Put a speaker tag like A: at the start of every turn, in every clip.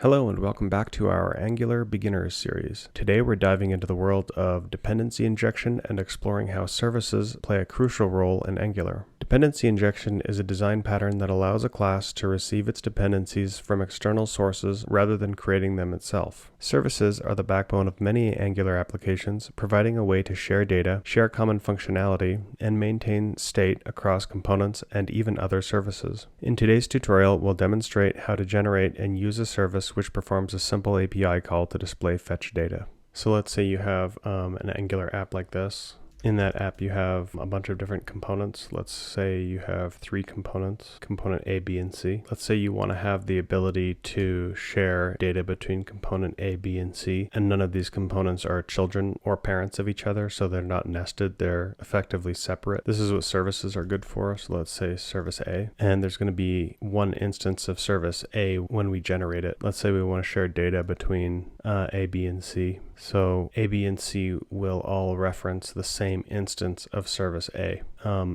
A: Hello and welcome back to our Angular Beginners series. Today we're diving into the world of dependency injection and exploring how services play a crucial role in Angular. Dependency injection is a design pattern that allows a class to receive its dependencies from external sources rather than creating them itself. Services are the backbone of many Angular applications, providing a way to share data, share common functionality, and maintain state across components and even other services. In today's tutorial, we'll demonstrate how to generate and use a service which performs a simple API call to display fetch data. So let's say you have an Angular app like this. In that app, you have a bunch of different components. Let's say you have 3 components, component A, B, and C. Let's say you want to have the ability to share data between component A, B, and C, and none of these components are children or parents of each other, so they're not nested. They're effectively separate. This is what services are good for. So let's say service A, and there's going to be one instance of service A when we generate it. Let's say we want to share data between A, B, and C. So A, B, and C will all reference the same instance of service A.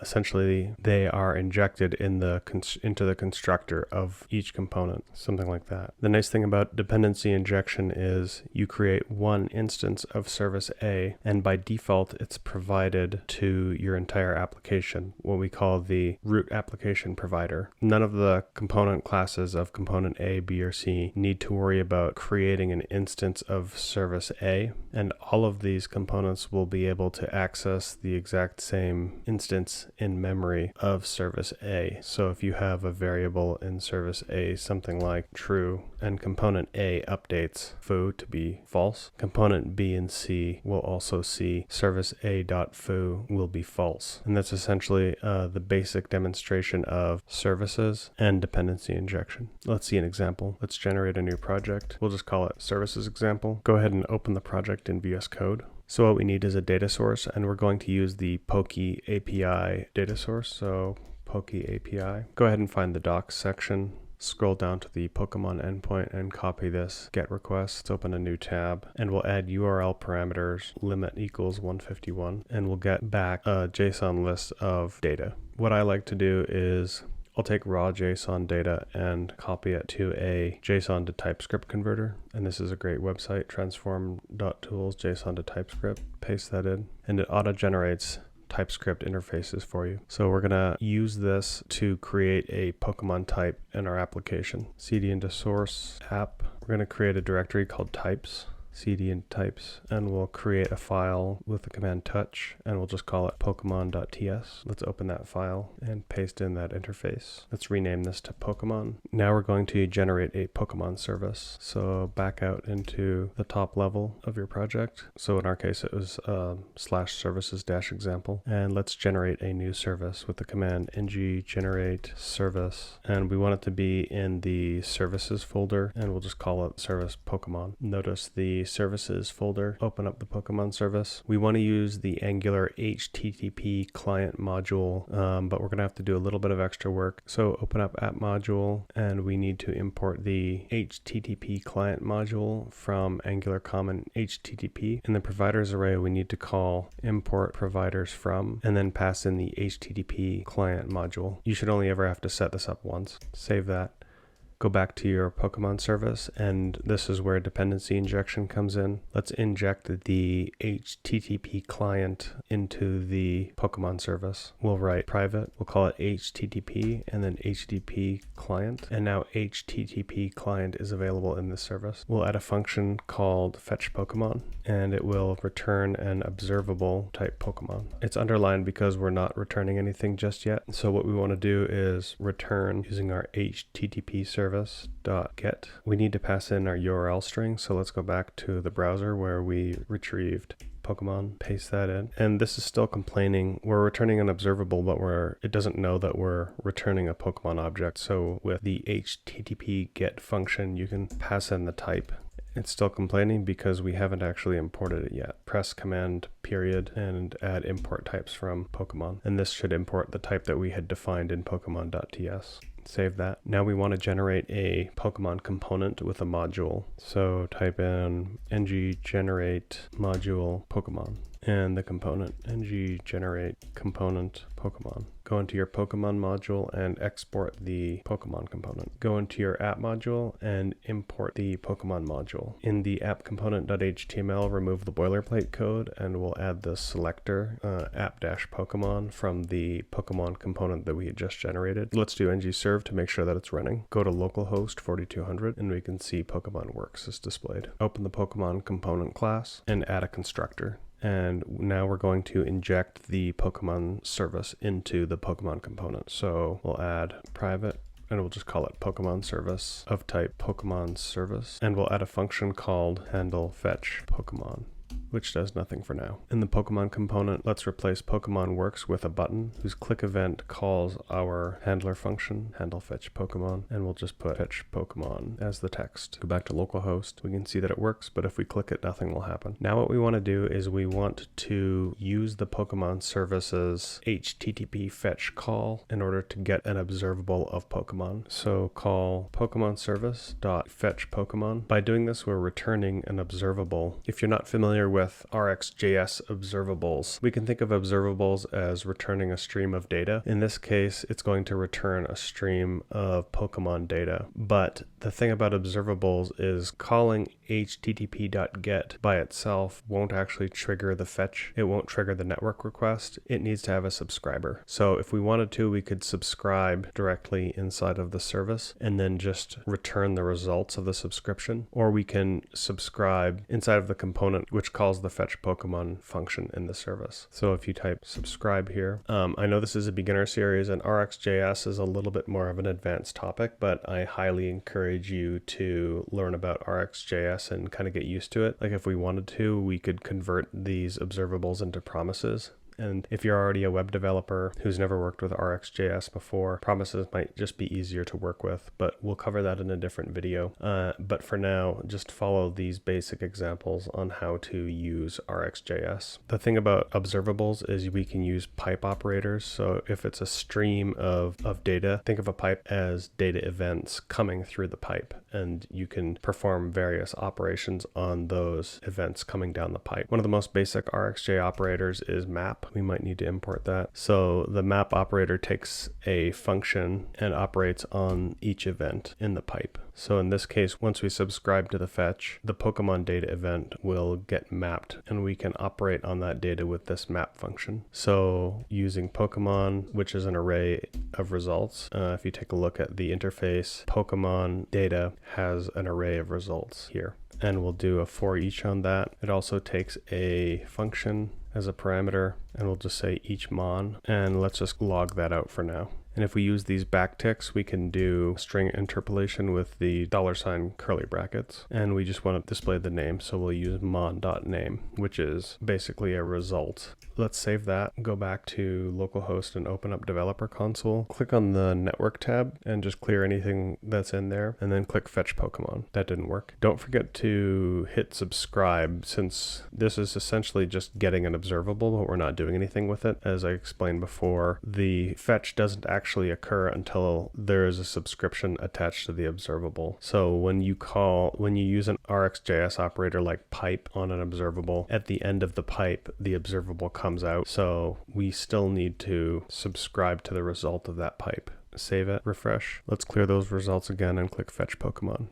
A: Essentially, they are injected into the constructor of each component, something like that. The nice thing about dependency injection is you create one instance of service A, and by default, it's provided to your entire application, what we call the root application provider. None of the component classes of component A, B, or C need to worry about creating an instance of service A, and all of these components will be able to access the exact same instance in memory of service A. So if you have a variable in service A, something like true, and component A updates foo to be false, component B and C will also see service A.foo will be false. And that's essentially the basic demonstration of services and dependency injection. Let's see an example. Let's generate a new project. We'll just call it services example. Go ahead and open the project in VS Code. So what we need is a data source, and we're going to use the Pokey API data source. So Pokey API. Go ahead and find the docs section. Scroll down to the Pokemon endpoint and copy this GET request. Let's open a new tab, and we'll add URL parameters limit equals 151, and we'll get back a JSON list of data. What I like to do is I'll take raw JSON data and copy it to a JSON to TypeScript converter. And this is a great website, transform.tools, JSON to TypeScript. Paste that in, and it auto-generates TypeScript interfaces for you. So we're going to use this to create a Pokemon type in our application. CD into source app. We're going to create a directory called types. CD and types, and we'll create a file with the command touch, and we'll just call it pokemon.ts. Let's open that file and paste in that interface. Let's rename this to Pokemon. Now we're going to generate a Pokemon service. So back out into the top level of your project. So in our case, it was /services-example, and let's generate a new service with the command ng generate service, and we want it to be in the services folder, and we'll just call it service Pokemon. Notice the services folder, open up the Pokemon service. We want to use the Angular HTTP client module, but we're going to have to do a little bit of extra work. So open up app module, and we need to import the HTTP client module from Angular common HTTP. In the providers array, we need to call import providers from, and then pass in the HTTP client module. You should only ever have to set this up once. Save that. Go back to your Pokemon service, and this is where dependency injection comes in. Let's inject the HTTP client into the Pokemon service. We'll write private, we'll call it HTTP, and then HTTP client. And now HTTP client is available in this service. We'll add a function called fetch Pokemon, and it will return an observable type Pokemon. It's underlined because we're not returning anything just yet. So what we want to do is return using our HTTP service .get. We need to pass in our URL string, so let's go back to the browser where we retrieved Pokemon, paste that in, and this is still complaining. We're returning an observable, but it doesn't know that we're returning a Pokemon object. So with the HTTP get function, you can pass in the type. It's still complaining because we haven't actually imported it yet. Press command period and add import types from Pokemon, and this should import the type that we had defined in Pokemon.ts. Save that. Now we want to generate a Pokemon component with a module. So type in ng generate module Pokemon. and the component, ng generate component Pokemon. Go into your Pokemon module and export the Pokemon component. Go into your app module and import the Pokemon module. In the app component.html, remove the boilerplate code and we'll add the selector app-Pokemon from the Pokemon component that we had just generated. Let's do ng-serve to make sure that it's running. Go to localhost 4200 and we can see Pokemon Works is displayed. Open the Pokemon component class and add a constructor. And now we're going to inject the Pokemon service into the Pokemon component. So we'll add private, and we'll just call it Pokemon service of type Pokemon service. And we'll add a function called handle fetch Pokemon, which does nothing for now. In the Pokemon component, let's replace Pokemon Works with a button whose click event calls our handler function, handle fetch Pokemon, and we'll just put fetch Pokemon as the text. Go back to localhost. We can see that it works, but if we click it, nothing will happen. Now what we want to do is we want to use the Pokemon services HTTP fetch call in order to get an observable of Pokemon. So call Pokemon service.fetch Pokemon. By doing this, we're returning an observable. If you're not familiar with RxJs observables, we can think of observables as returning a stream of data. In this case, it's going to return a stream of Pokemon data. But the thing about observables is calling http.get by itself won't actually trigger the fetch. It won't trigger the network request. It needs to have a subscriber. So if we wanted to, we could subscribe directly inside of the service and then just return the results of the subscription. Or we can subscribe inside of the component, which calls the fetch Pokemon function in the service. So if you type subscribe here, I know this is a beginner series and RxJS is a little bit more of an advanced topic, but I highly encourage you to learn about RxJS and kind of get used to it. Like if we wanted to, we could convert these observables into promises. And if you're already a web developer who's never worked with RxJS before, promises might just be easier to work with, but we'll cover that in a different video. But for now, just follow these basic examples on how to use RxJS. The thing about observables is we can use pipe operators. So if it's a stream of data, think of a pipe as data events coming through the pipe, and you can perform various operations on those events coming down the pipe. One of the most basic RxJ operators is map. We might need to import that. So the map operator takes a function and operates on each event in the pipe. So in this case, once we subscribe to the fetch, the Pokemon data event will get mapped and we can operate on that data with this map function. So using Pokemon, which is an array of results, if you take a look at the interface, Pokemon data has an array of results here. And we'll do a for each on that. It also takes a function as a parameter, and we'll just say each mon, and let's just log that out for now. And if we use these backticks, we can do string interpolation with the $ curly brackets. And we just want to display the name. So we'll use mon.name, which is basically a result. Let's save that, go back to localhost and open up developer console. Click on the network tab and just clear anything that's in there. And then click fetch Pokemon. That didn't work. Don't forget to hit subscribe, since this is essentially just getting an observable, but we're not doing anything with it. As I explained before, the fetch doesn't actually occur until there is a subscription attached to the observable. So when you use an RxJS operator like pipe on an observable, at the end of the pipe, the observable comes out. So we still need to subscribe to the result of that pipe. Save it, refresh. Let's clear those results again and click fetch Pokemon.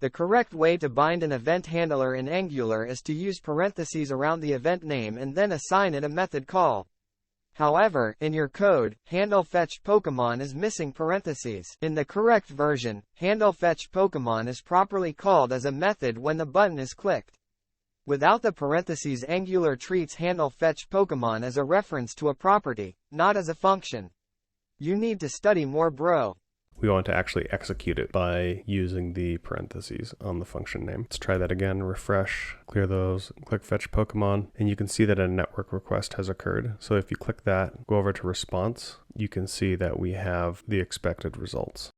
B: The correct way to bind an event handler in Angular is to use parentheses around the event name and then assign it a method call. However, in your code, handle fetch Pokemon is missing parentheses. In the correct version, handle fetch Pokemon is properly called as a method when the button is clicked. Without the parentheses, Angular treats handle fetch Pokemon as a reference to a property, not as a function. You need to study more, bro.
A: We want to actually execute it by using the parentheses on the function name. Let's try that again, refresh, clear those, click fetch Pokemon, and you can see that a network request has occurred. So if you click that, go over to response, you can see that we have the expected results.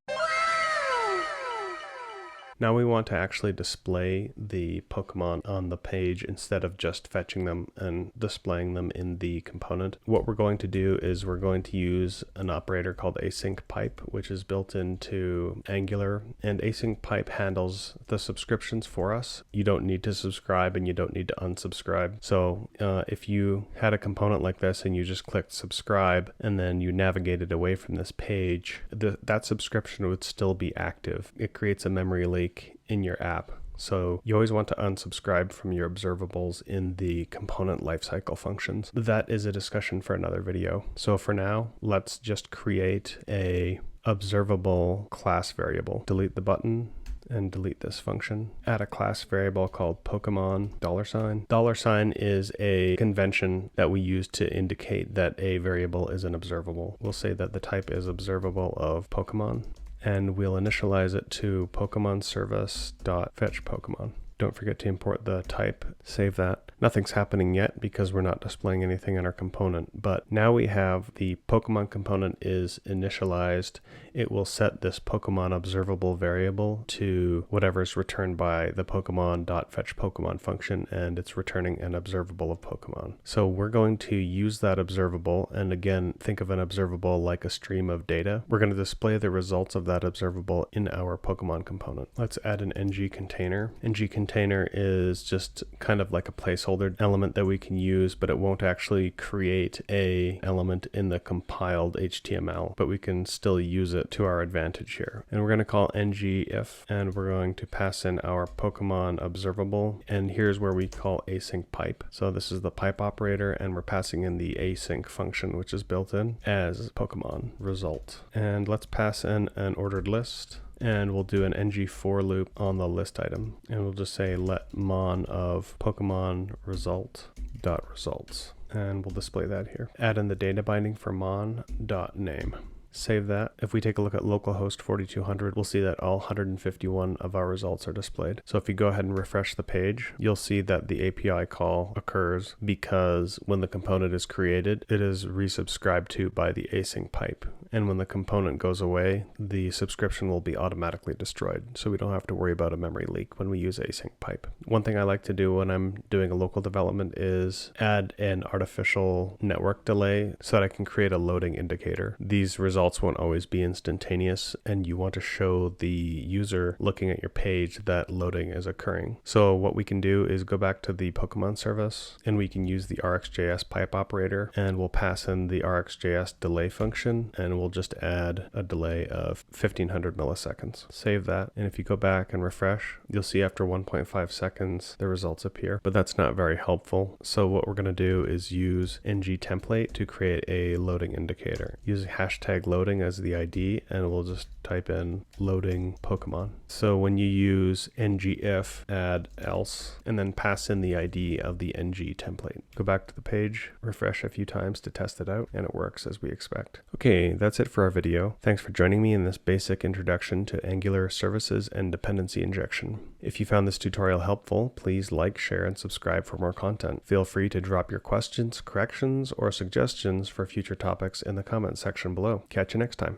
A: Now we want to actually display the Pokemon on the page instead of just fetching them and displaying them in the component. What we're going to do is we're going to use an operator called Async pipe, which is built into Angular, and Async pipe handles the subscriptions for us. You don't need to subscribe and you don't need to unsubscribe. So if you had a component like this and you just clicked subscribe and then you navigated away from this page, that subscription would still be active. It creates a memory leak in your app. So you always want to unsubscribe from your observables in the component lifecycle functions. That is a discussion for another video. So for now, let's just create a observable class variable. Delete the button and delete this function. Add a class variable called Pokemon $. $sign is a convention that we use to indicate that a variable is an observable. We'll say that the type is observable of Pokemon, and we'll initialize it to Pokemon service.fetch Pokemon. Don't forget to import the type, save that. Nothing's happening yet because we're not displaying anything in our component, but now we have the Pokemon component is initialized. It will set this Pokemon observable variable to whatever's returned by the Pokemon.fetch Pokemon function, and it's returning an observable of Pokemon. So we're going to use that observable, and again, think of an observable like a stream of data. We're going to display the results of that observable in our Pokemon component. Let's add an ng container. Ng container is just kind of like a placeholder element that we can use, but it won't actually create a element in the compiled HTML, but we can still use it to our advantage here. And we're going to call ngIf, and we're going to pass in our Pokemon observable, and here's where we call async pipe. So this is the pipe operator, and we're passing in the async function, which is built in as Pokemon result. And let's pass in an ordered list, and we'll do an ng for loop on the list item, and we'll just say let mon of Pokemon result dot results, and we'll display that here. Add in the data binding for mon dot name. Save that. If we take a look at localhost 4200, we'll see that all 151 of our results are displayed. So if you go ahead and refresh the page, you'll see that the API call occurs because when the component is created, it is resubscribed to by the async pipe. And when the component goes away, the subscription will be automatically destroyed. So we don't have to worry about a memory leak when we use async pipe. One thing I like to do when I'm doing a local development is add an artificial network delay so that I can create a loading indicator. These results won't always be instantaneous, and you want to show the user looking at your page that loading is occurring. So what we can do is go back to the Pokemon service, and we can use the RxJs pipe operator, and we'll pass in the RxJs delay function, and we'll just add a delay of 1500 milliseconds. Save that, and if you go back and refresh, you'll see after 1.5 seconds the results appear, but that's not very helpful. So what we're going to do is use ng template to create a loading indicator. Use hashtag loading as the ID, and we'll just type in loading Pokemon. So when you use ngIf, add else, and then pass in the ID of the ng template. Go back to the page, refresh a few times to test it out, and it works as we expect. Okay, that's it for our video. Thanks for joining me in this basic introduction to Angular Services and Dependency Injection. If you found this tutorial helpful, please like, share, and subscribe for more content. Feel free to drop your questions, corrections, or suggestions for future topics in the comments section below. Catch you next time.